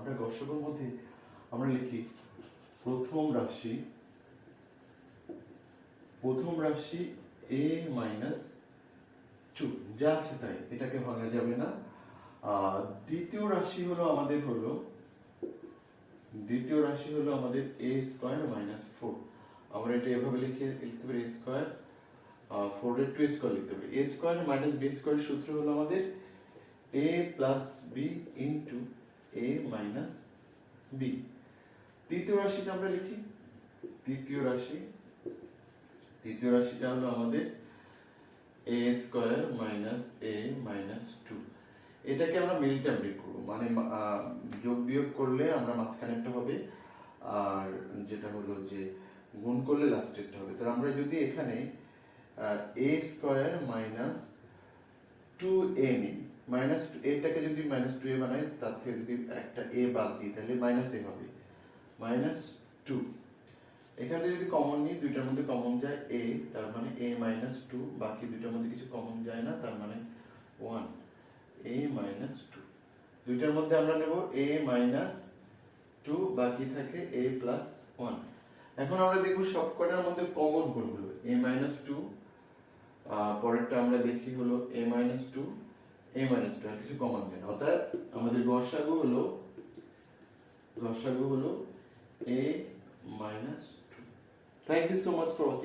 আমরা গসাগুর মধ্যে আমরা লিখি প্রথম রাশি a মাইনাস 2, যা আছে তাই, এটাকে ভাঙা যাবে না। দ্বিতীয় রাশি হলো আমাদের a স্কয়ার মাইনাস 4। আমরা এটা এভাবে লিখতে পারি a স্কয়ার 4 এর 2 স্কয়ার লিখতে পারি। a square minus b square সূত্র হলো আমাদের a plus b into a minus b। তৃতীয় রাশিটা আমরা লিখি, তৃতীয় রাশিটা হলো আমাদের a square minus a minus 2। এটাকে আমরা মিল টার্ম বের করব, মানে যোগ বিয়োগ করলে আমরা মাঝখানেরটা হবে, আর যেটা হলো যে গুণ করলে লাস্টেরটা হবে। তাহলে আমরা যদি এখানে a স্কয়ার মাইনাস 2a নিই, মাইনাস এটাকে যদি মাইনাস 2a বানাই, তার থেকে যদি একটা a বাদ দিই তাহলে মাইনাস a হবে, মাইনাস 2। এখান থেকে যদি কমন নিই, দুইটার মধ্যে কমন যায় a, তার মানে a মাইনাস 2, বাকি দুইটার মধ্যে কিছু কমন যায় না, তার মানে 1, a মাইনাস 2। দুইটার মধ্যে আমরা নেব a মাইনাস 2, বাকি থাকে a প্লাস 1। এখন আমরা দেখব সবকটার মধ্যে কমন কোনগুলো। a মাইনাস 2, পরেরটা আমরা দেখি হলো a মাইনাস 2, a মাইনাস 2, আর কিছু কমন নেই। অর্থাৎ আমাদের গসাগু হলো a minus 2. Thank you so much for watching.